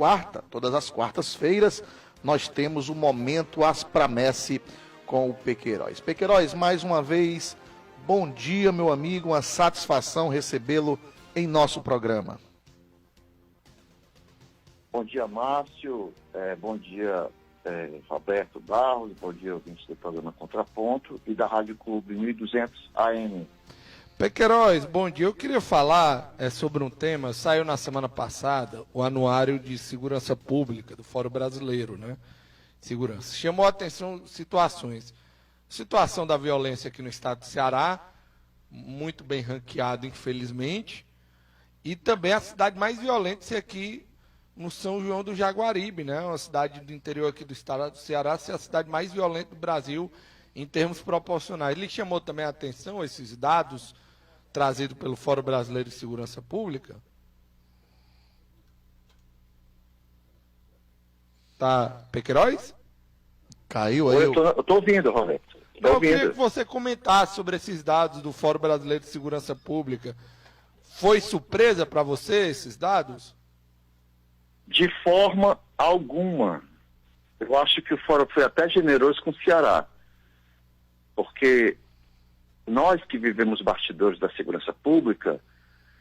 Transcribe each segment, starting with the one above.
quarta, todas as quartas-feiras, nós temos o Momento Aspramece com o Pequeiroz. Pequeiroz, mais uma vez, bom dia, meu amigo, uma satisfação recebê-lo em nosso programa. Bom dia, Márcio, bom dia, Roberto Barros, bom dia, ouvintes do programa Contraponto e da Rádio Clube 1200 AM. Pequeiroz, bom dia. Eu queria falar sobre um tema, saiu na semana passada, o Anuário de Segurança Pública do Fórum Brasileiro, né? Segurança. Chamou a atenção situações. Situação da violência aqui no estado do Ceará, muito bem ranqueado, infelizmente, e também a cidade mais violenta aqui no São João do Jaguaribe, né? Uma cidade do interior aqui do estado do Ceará, ser a cidade mais violenta do Brasil em termos proporcionais. Ele chamou também a atenção esses dados trazido pelo Fórum Brasileiro de Segurança Pública? Tá, Pequeiroz? Caiu aí? Eu tô ouvindo, Roberto. Eu queria que você comentasse sobre esses dados do Fórum Brasileiro de Segurança Pública. Foi surpresa para você esses dados? De forma alguma. Eu acho que o Fórum foi até generoso com o Ceará. Porque nós que vivemos bastidores da segurança pública,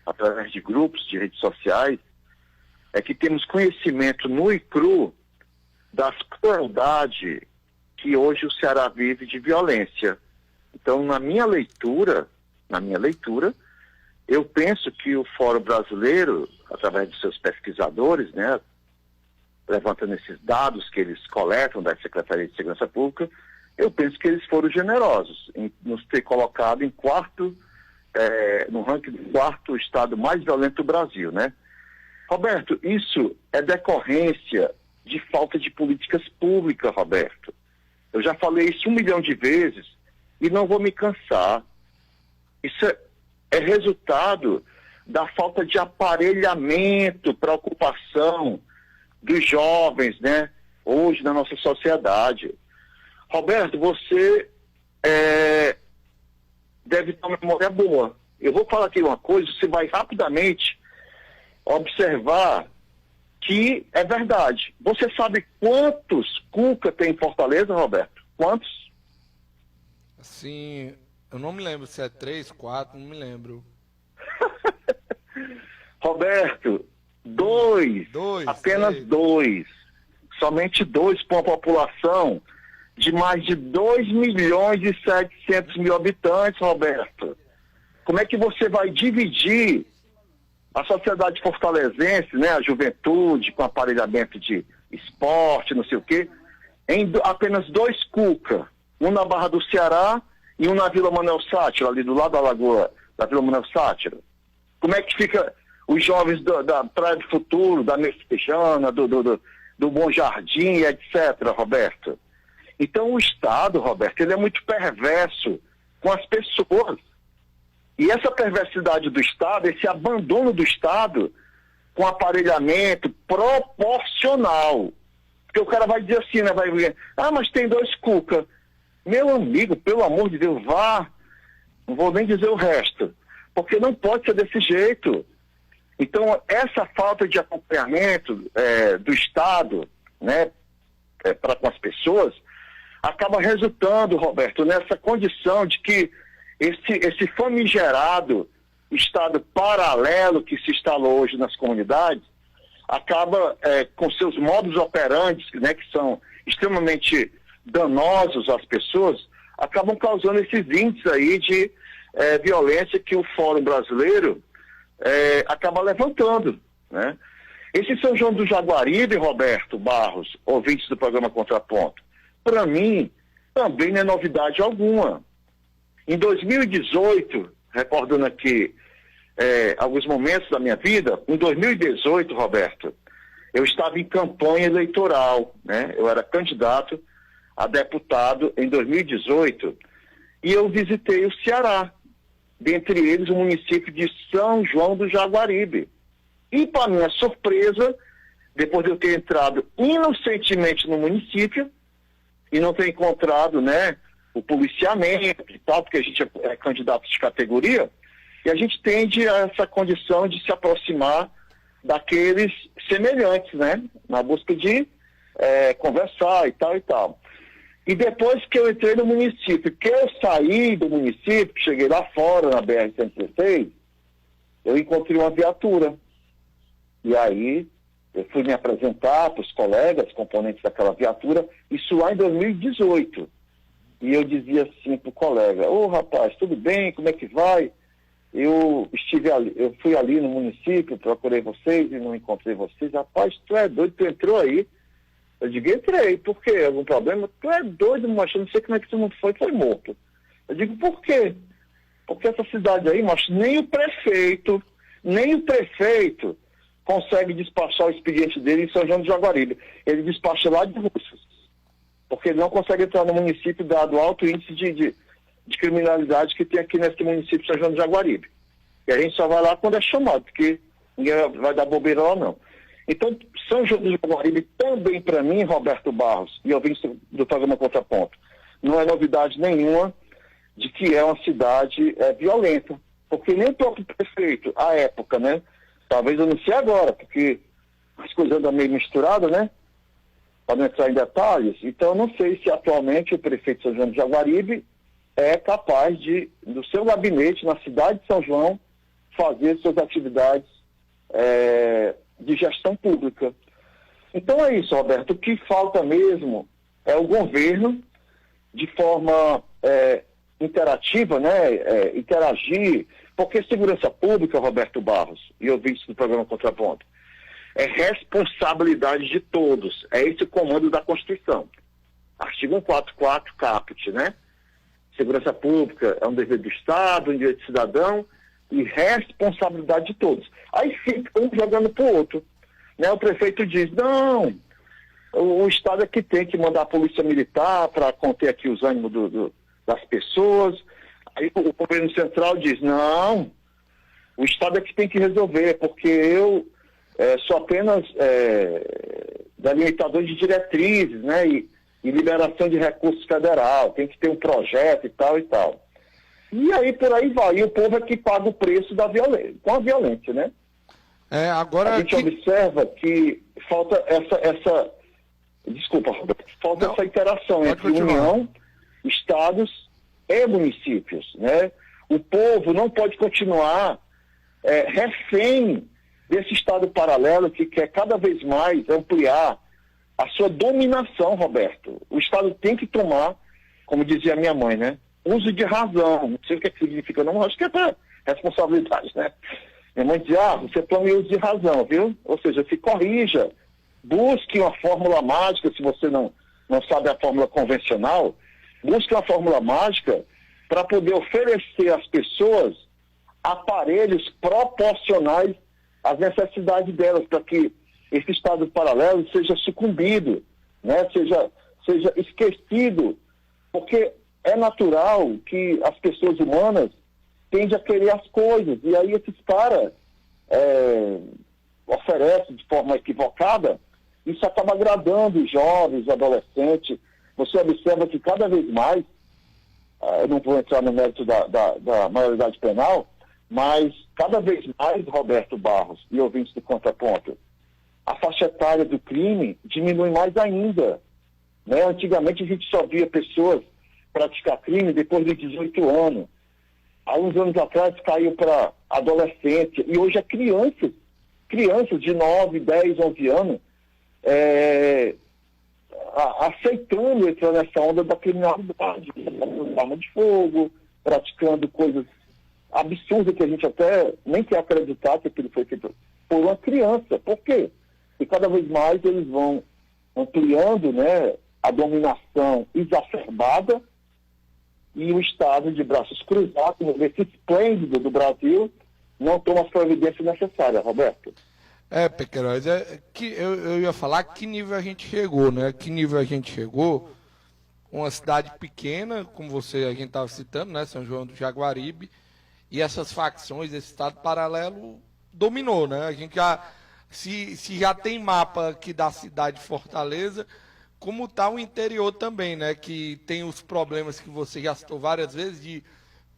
através de grupos, de redes sociais, é que temos conhecimento nu e cru das crueldades que hoje o Ceará vive de violência. Então, na minha leitura, eu penso que o Fórum Brasileiro, através de seus pesquisadores, né, levantando esses dados que eles coletam da Secretaria de Segurança Pública, eu penso que eles foram generosos em nos ter colocado em quarto, no ranking do quarto estado mais violento do Brasil, né? Roberto, isso é decorrência de falta de políticas públicas, Roberto. Eu já falei isso 1 milhão de vezes e não vou me cansar. Isso é resultado da falta de aparelhamento, preocupação dos jovens, né? Hoje na nossa sociedade. Roberto, você deve ter uma memória boa. Eu vou falar aqui uma coisa, você vai rapidamente observar que é verdade. Você sabe quantos Cuca tem em Fortaleza, Roberto? Quantos? Assim, eu não me lembro se é 3, 4, não me lembro. Roberto, 2. Apenas 2. Somente 2 para uma população de mais de 2.700.000 habitantes, Roberto. Como é que você vai dividir a sociedade fortalezense, né, a juventude, com aparelhamento de esporte, não sei o quê, em apenas 2 Cuca, um na Barra do Ceará e um na Vila Manuel Sátiro, ali do lado da lagoa da Vila Manuel Sátiro? Como é que fica os jovens da Praia do Futuro, da Messejana, do Bom Jardim, etc., Roberto? Então o Estado, Roberto, ele é muito perverso com as pessoas. E essa perversidade do Estado, esse abandono do Estado com aparelhamento proporcional. Porque o cara vai dizer assim, né? Vai dizer, mas tem 2 Cuca. Meu amigo, pelo amor de Deus, vá. Não vou nem dizer o resto. Porque não pode ser desse jeito. Então, essa falta de acompanhamento do Estado, né, para com as pessoas, acaba resultando, Roberto, nessa condição de que esse famigerado Estado paralelo que se instalou hoje nas comunidades, acaba com seus modus operandi, né, que são extremamente danosos às pessoas, acabam causando esses índices aí de violência que o Fórum Brasileiro acaba levantando, né? Esse São João do Jaguaribe, Roberto Barros, ouvintes do programa Contraponto, para mim, também não é novidade alguma. Em 2018, recordando aqui alguns momentos da minha vida, em 2018, Roberto, eu estava em campanha eleitoral, né? Eu era candidato a deputado em 2018 e eu visitei o Ceará, dentre eles o município de São João do Jaguaribe. E, para minha surpresa, depois de eu ter entrado inocentemente no município e não ter encontrado, né, o policiamento e tal, porque a gente é candidato de categoria, e a gente tende a essa condição de se aproximar daqueles semelhantes, né? Na busca de conversar e tal e tal. E depois que eu entrei no município, que eu saí do município, cheguei lá fora, na BR-116, eu encontrei uma viatura. E aí eu fui me apresentar para os colegas, componentes daquela viatura, isso lá em 2018. E eu dizia assim para o colega: ô rapaz, tudo bem, como é que vai? Eu fui ali no município, procurei vocês e não encontrei vocês. Rapaz, tu é doido, tu entrou aí? Eu digo: entrei, por quê? Algum problema? Tu é doido, macho, eu não sei como é que tu não foi morto. Eu digo: por quê? Porque essa cidade aí, macho, nem o prefeito consegue despachar o expediente dele em São João do Jaguaribe. Ele despacha lá de Russas, porque ele não consegue entrar no município dado o alto índice de criminalidade que tem aqui nesse município de São João do Jaguaribe. E a gente só vai lá quando é chamado, porque ninguém vai dar bobeira lá não. Então, São João do Jaguaribe também, para mim, Roberto Barros, e ouvinte do programa Contraponto, não é novidade nenhuma de que é uma cidade violenta. Porque nem o próprio prefeito, à época, né? Talvez eu não sei agora, porque as coisas andam meio misturadas, né? Para não entrar em detalhes. Então, eu não sei se atualmente o prefeito de São João do Jaguaribe é capaz de, do seu gabinete, na cidade de São João, fazer suas atividades de gestão pública. Então é isso, Roberto. O que falta mesmo é o governo, de forma interativa, né? Interagir, porque segurança pública, Roberto Barros, e eu vi isso no programa Contraponto, é responsabilidade de todos. É esse o comando da Constituição. Artigo 144, caput, né? Segurança pública é um dever do Estado, um direito do cidadão e responsabilidade de todos. Aí fica um jogando para o outro. Né? O prefeito diz: não, o Estado é que tem que mandar a polícia militar para conter aqui os ânimos das pessoas. Aí o governo central diz: não, o Estado é que tem que resolver, porque eu sou apenas delimitador de diretrizes, né? E liberação de recursos federal, tem que ter um projeto e tal e tal. E aí por aí vai, e o povo é que paga o preço da violência, com a violência, né? Agora a gente observa que falta essa interação entre União, estados e municípios, né? O povo não pode continuar refém desse Estado paralelo que quer cada vez mais ampliar a sua dominação, Roberto. O Estado tem que tomar, como dizia minha mãe, né? Uso de razão. Não sei o que significa, não, acho que é para responsabilidade, né? Minha mãe dizia: você tome uso de razão, viu? Ou seja, se corrija, busque uma fórmula mágica, se você não sabe a fórmula convencional, busque uma fórmula mágica para poder oferecer às pessoas aparelhos proporcionais às necessidades delas, para que esse Estado paralelo seja sucumbido, né? seja esquecido, porque é natural que as pessoas humanas tendem a querer as coisas, e aí esses caras oferecem de forma equivocada, isso acaba agradando os jovens, os adolescentes. Você observa que cada vez mais, eu não vou entrar no mérito da maioridade penal, mas cada vez mais, Roberto Barros e ouvintes do Contraponto, a faixa etária do crime diminui mais ainda. Né? Antigamente a gente só via pessoas praticar crime depois de 18 anos. Há uns anos atrás caiu para adolescência, e hoje é crianças de 9, 10, 11 anos, aceitando entrar nessa onda da criminalidade, praticando arma de fogo, praticando coisas absurdas que a gente até nem quer acreditar que aquilo foi feito por uma criança. Por quê? E cada vez mais eles vão ampliando, né, a dominação exacerbada, e o Estado, de braços cruzados, esse esplêndido do Brasil, não toma as providências necessárias, Roberto. Pequeiroz, que eu ia falar que nível a gente chegou, né? Que nível a gente chegou? Uma cidade pequena, como a gente estava citando, né? São João do Jaguaribe, e essas facções, esse Estado paralelo dominou, né? A gente se já tem mapa aqui da cidade de Fortaleza, como está o interior também, né? Que tem os problemas que você já citou várias vezes de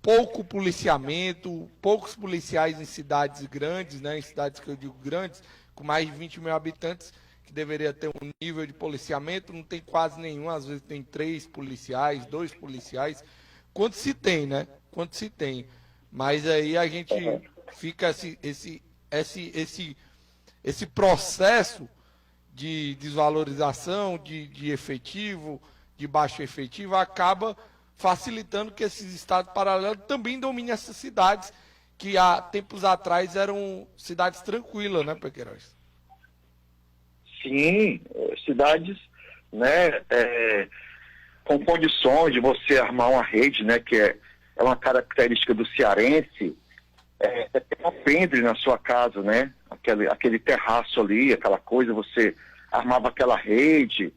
pouco policiamento, poucos policiais em cidades grandes, né, em cidades que eu digo grandes, com mais de 20 mil habitantes, que deveria ter um nível de policiamento, não tem quase nenhum, às vezes tem 3 policiais, 2 policiais, quando se tem, né? Quando se tem. Mas aí a gente fica esse processo de desvalorização, de efetivo, de baixo efetivo, acaba facilitando que esses estados paralelos também dominem essas cidades, que há tempos atrás eram cidades tranquilas, né, Pequeiroz? Sim, cidades, né, com condições de você armar uma rede, né, que é uma característica do cearense, ter um alpendre na sua casa, né, aquele terraço ali, aquela coisa, você armava aquela rede,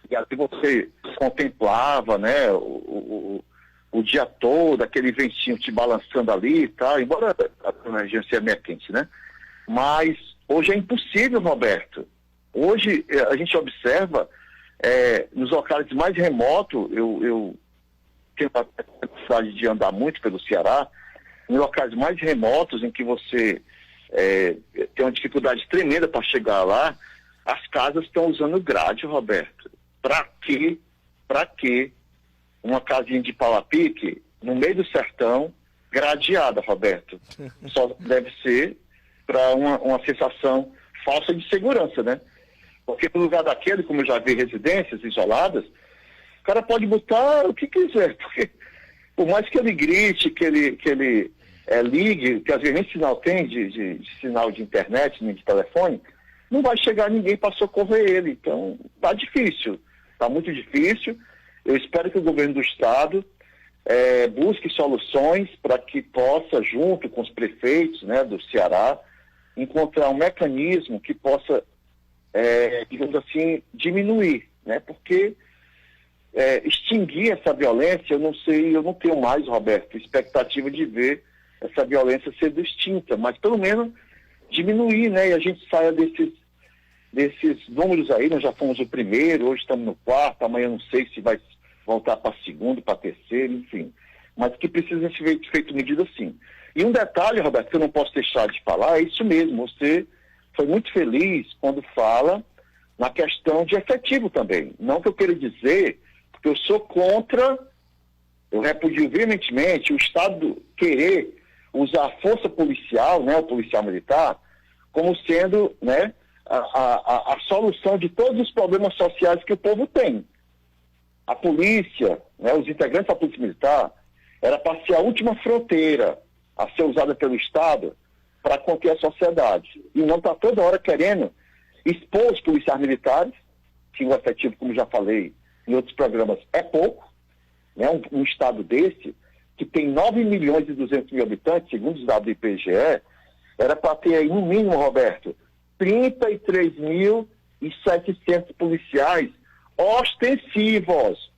e ali você contemplava, né, o dia todo, aquele ventinho te balançando ali e tal, embora a região seja meio quente, né? Mas hoje é impossível, Roberto. Hoje a gente observa, nos locais mais remotos, eu tenho a necessidade de andar muito pelo Ceará, em locais mais remotos em que você tem uma dificuldade tremenda para chegar lá, as casas estão usando grade, Roberto. Para quê? Para quê? Uma casinha de pau a pique, no meio do sertão, gradeada, Roberto. Só deve ser para uma sensação falsa de segurança, né? Porque no lugar daquele, como eu já vi residências isoladas, o cara pode botar o que quiser, porque por mais que ele grite, que ele ligue, que às vezes nem sinal tem de sinal de internet, nem de telefone, não vai chegar ninguém para socorrer ele. Então, tá difícil, tá muito difícil. Eu espero que o governo do estado busque soluções para que possa, junto com os prefeitos, né, do Ceará, encontrar um mecanismo que possa, digamos assim, diminuir, né? Porque extinguir essa violência, eu não tenho mais, Roberto, expectativa de ver essa violência sendo extinta, mas pelo menos diminuir, né? E a gente saia desses números aí. Nós já fomos o primeiro, hoje estamos no quarto, amanhã não sei se vai voltar para segundo, para terceiro, enfim. Mas que precisa ser feito medida sim. E um detalhe, Roberto, que eu não posso deixar de falar, é isso mesmo, você foi muito feliz quando fala na questão de efetivo também. Não que eu queira dizer, porque eu sou contra, eu repudio veementemente o Estado querer usar a força policial, né, o policial militar, como sendo, né, a solução de todos os problemas sociais que o povo tem. A polícia, né, os integrantes da polícia militar, era para ser a última fronteira a ser usada pelo Estado para conter a sociedade. E não está toda hora querendo expor os policiais militares, que o efetivo, como já falei em outros programas, é pouco, né, um Estado desse, que tem 9 milhões e 200 mil habitantes, segundo os dados do IBGE, era para ter aí, no mínimo, Roberto, 33.700 policiais ostensivos.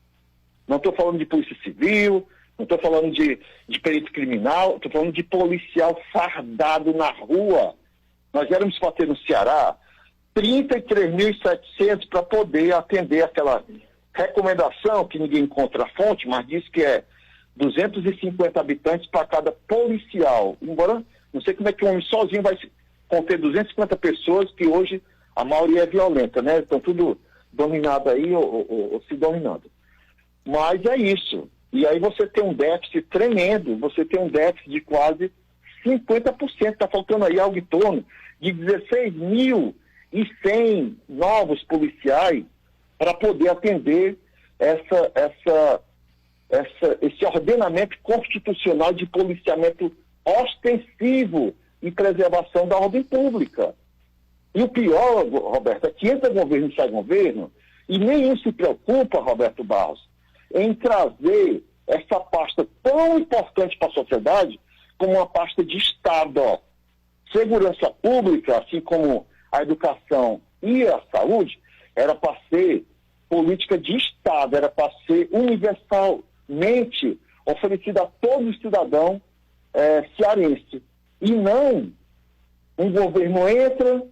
Não estou falando de polícia civil, não estou falando de perito criminal, estou falando de policial fardado na rua. Nós éramos para ter no Ceará 33.700 para poder atender aquela recomendação que ninguém encontra a fonte, mas diz que é 250 habitantes para cada policial. Embora, não sei como é que um homem sozinho vai conter 250 pessoas, que hoje a maioria é violenta, né? Estão tudo dominado aí ou se dominando. Mas é isso. E aí você tem um déficit tremendo, você tem um déficit de quase 50%, está faltando aí algo em torno de 16.100 novos policiais para poder atender esse ordenamento constitucional de policiamento ostensivo e preservação da ordem pública. E o pior, Roberto, é que entra governo e sai governo, e nenhum se preocupa, Roberto Barros, em trazer essa pasta tão importante para a sociedade como uma pasta de Estado. Segurança pública, assim como a educação e a saúde, era para ser política de Estado, era para ser universalmente oferecida a todos os cidadãos cearenses. E não um governo entra,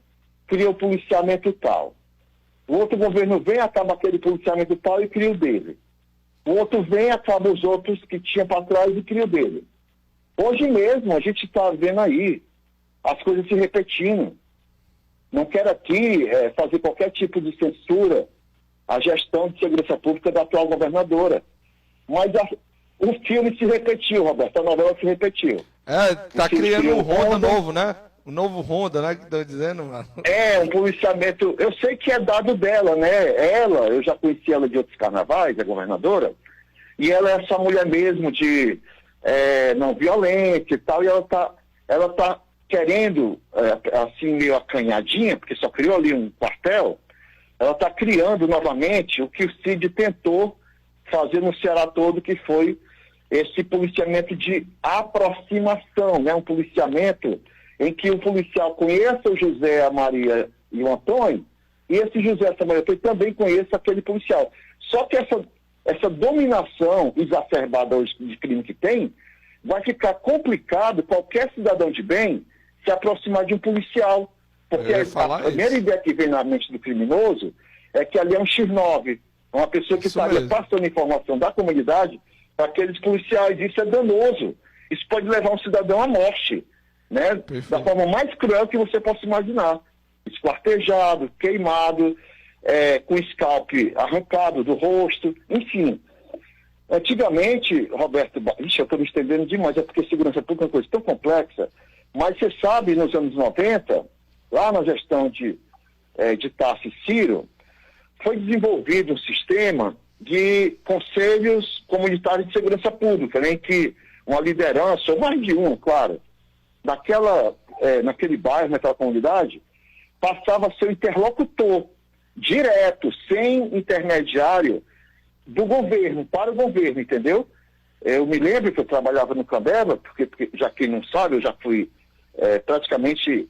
cria o policiamento tal. O outro governo vem, acaba aquele policiamento tal e cria o dele. O outro vem, acaba os outros que tinha para trás e cria o dele. Hoje mesmo a gente está vendo aí as coisas se repetindo. Não quero aqui fazer qualquer tipo de censura à gestão de segurança pública da atual governadora. Mas o filme se repetiu, Roberto, a novela se repetiu. Tá criando um Honda novo, né? O novo Honda, né? Que estão dizendo, mano. Um policiamento. Eu sei que é dado dela, né? Eu já conheci ela de outros carnavais, a governadora, e ela é essa mulher mesmo de não violência e tal, e ela tá querendo, assim, meio acanhadinha, porque só criou ali um quartel, ela está criando novamente o que o Cid tentou fazer no Ceará todo, que foi esse policiamento de aproximação, né? Um policiamento em que o policial conheça o José, a Maria e o Antônio, e esse José, essa Maria também conheça aquele policial. Só que essa dominação exacerbada hoje de crime que tem, vai ficar complicado qualquer cidadão de bem se aproximar de um policial. Porque a primeira ideia que vem na mente do criminoso é que ali é um X9, uma pessoa que estaria passando informação da comunidade para aqueles policiais. Isso é danoso. Isso pode levar um cidadão à morte, né? Da forma mais cruel que você possa imaginar. Esquartejado, queimado, com scalp arrancado do rosto, enfim. Antigamente, Roberto, eu estou me estendendo demais, é porque segurança pública é uma coisa tão complexa, mas você sabe, nos anos 90, lá na gestão de Tassi e Ciro, foi desenvolvido um sistema de conselhos comunitários de segurança pública, né, em que uma liderança, ou mais de um, claro, naquele bairro, naquela comunidade, passava a ser o interlocutor direto, sem intermediário, do governo, para o governo, entendeu? Eu me lembro que eu trabalhava no Cambeba, porque já quem não sabe, eu já fui praticamente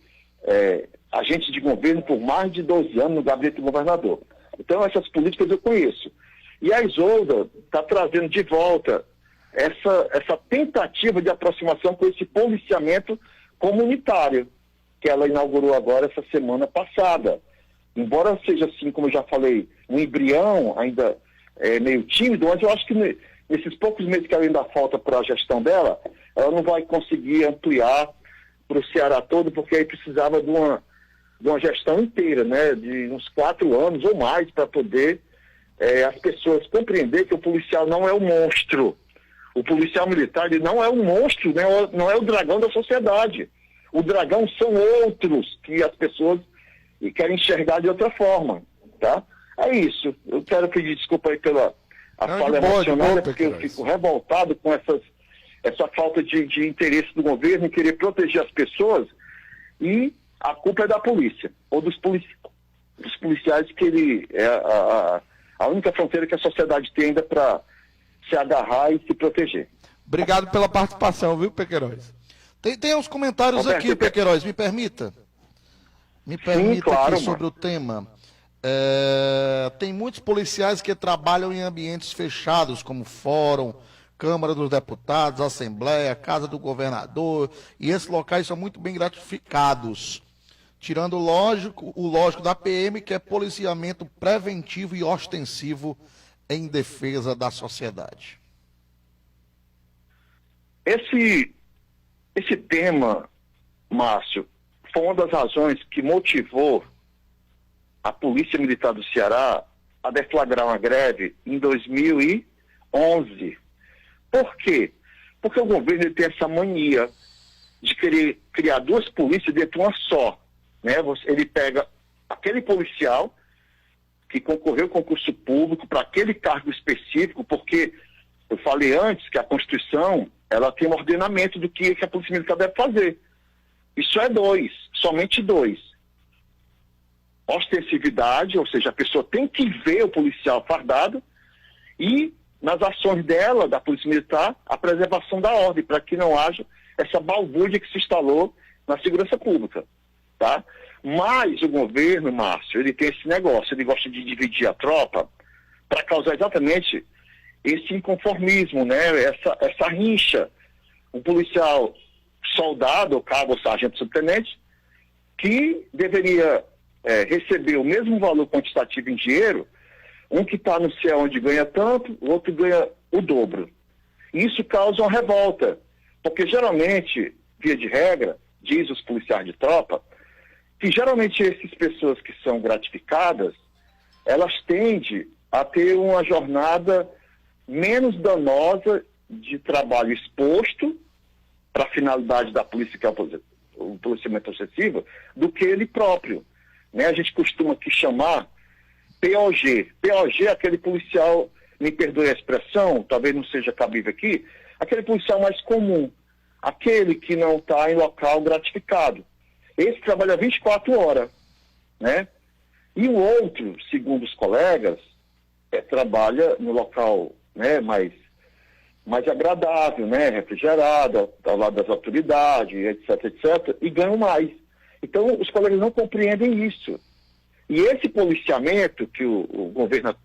agente de governo por mais de 12 anos no gabinete do governador. Então essas políticas eu conheço. E a Isolda está trazendo de volta essa tentativa de aproximação com esse policiamento comunitário, que ela inaugurou agora essa semana passada. Embora seja assim, como eu já falei, um embrião ainda meio tímido, mas eu acho que nesses poucos meses que ainda falta para a gestão dela, ela não vai conseguir ampliar para o Ceará todo, porque aí precisava de uma gestão inteira, né, de uns 4 anos ou mais, para poder as pessoas compreender que o policial não é um monstro. O policial militar, ele não é um monstro, né, não é o dragão da sociedade. O dragão são outros que as pessoas querem enxergar de outra forma, tá? É isso. Eu quero pedir desculpa aí pela fala emocionada, porque eu fico revoltado com essa falta de interesse do governo em querer proteger as pessoas, e a culpa é da polícia, ou dos policiais, que ele é a única fronteira que a sociedade tem ainda para se agarrar e se proteger. Obrigado pela participação, viu, Pequeiroz? Tem uns comentários Roberto, aqui, Pequeiroz, me permita? Sim, claro, aqui sobre o tema. Tem muitos policiais que trabalham em ambientes fechados, como fórum, Câmara dos Deputados, Assembleia, Casa do Governador, e esses locais são muito bem gratificados, tirando o lógico da PM, que é policiamento preventivo e ostensivo em defesa da sociedade. Esse tema, Márcio, foi uma das razões que motivou a Polícia Militar do Ceará a deflagrar uma greve em 2011. Por quê? Porque o governo tem essa mania de querer criar 2 polícias dentro de uma só, né? Ele pega aquele policial que concorreu ao concurso público para aquele cargo específico, porque eu falei antes que a Constituição, ela tem um ordenamento do que a Polícia Militar deve fazer. Isso é 2, somente 2. Ostensividade, ou seja, a pessoa tem que ver o policial fardado, e nas ações dela, da Polícia Militar, a preservação da ordem, para que não haja essa balbúrdia que se instalou na segurança pública, tá? Mas o governo, Márcio, ele tem esse negócio, ele gosta de dividir a tropa para causar exatamente esse inconformismo, né? Essa rincha. Um policial soldado, ou cabo, ou sargento, subtenente, que deveria receber o mesmo valor quantitativo em dinheiro, um que está no céu onde ganha tanto, o outro ganha o dobro. Isso causa uma revolta, Porque geralmente, via de regra, diz os policiais de tropa, que geralmente essas pessoas que são gratificadas, elas tendem a ter uma jornada menos danosa de trabalho exposto para a finalidade da polícia, que é o policiamento excessivo, do que ele próprio. Né? A gente costuma aqui chamar POG. POG é aquele policial, me perdoe a expressão, talvez não seja cabível aqui, aquele policial mais comum, aquele que não está em local gratificado. Esse trabalha 24 horas, né? E o outro, segundo os colegas, trabalha no local, né, mais agradável, né, refrigerado, ao lado das autoridades, etc, etc, e ganham mais. Então, os colegas não compreendem isso. E esse policiamento que o governo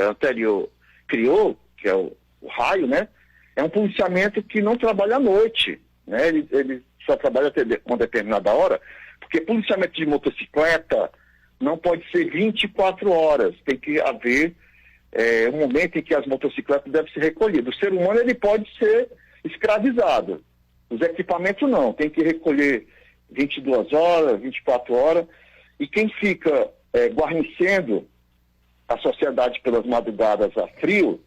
anterior criou, que é o raio, né, é um policiamento que não trabalha à noite, né, ele só trabalha até uma determinada hora, porque policiamento de motocicleta não pode ser 24 horas, tem que haver um momento em que as motocicletas devem ser recolhidas. O ser humano ele pode ser escravizado, os equipamentos não, tem que recolher 22 horas, 24 horas, e quem fica guarnecendo a sociedade pelas madrugadas a frio,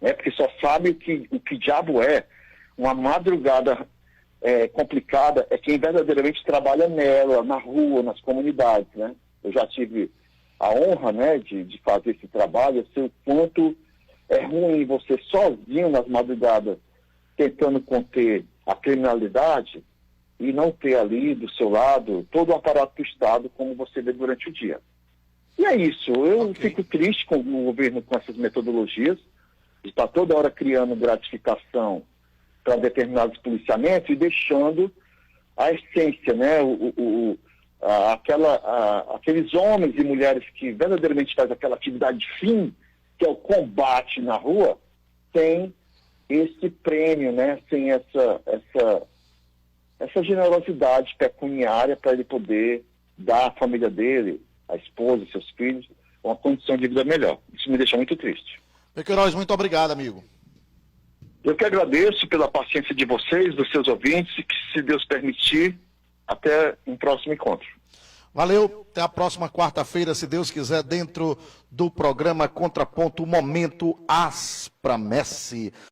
né, porque só sabe o que diabo é uma madrugada complicada, é quem verdadeiramente trabalha nela, na rua, nas comunidades, né? Eu já tive a honra, né, de fazer esse trabalho. Eu sei o quanto é ruim você sozinho nas madrugadas tentando conter a criminalidade e não ter ali do seu lado todo o aparato do Estado como você vê durante o dia. E é isso, eu fico triste com o governo com essas metodologias, de estar toda hora criando gratificação para determinados policiamentos e deixando a essência, né, aqueles homens e mulheres que verdadeiramente fazem aquela atividade fim, que é o combate na rua, sem esse prêmio, né, sem essa generosidade pecuniária para ele poder dar à família dele, à esposa, seus filhos, uma condição de vida melhor. Isso me deixa muito triste. Pequeiroz, muito obrigado, amigo. Eu que agradeço pela paciência de vocês, dos seus ouvintes, e que, se Deus permitir, até um próximo encontro. Valeu, até a próxima quarta-feira, se Deus quiser, dentro do programa Contraponto, Momento Aspromesse.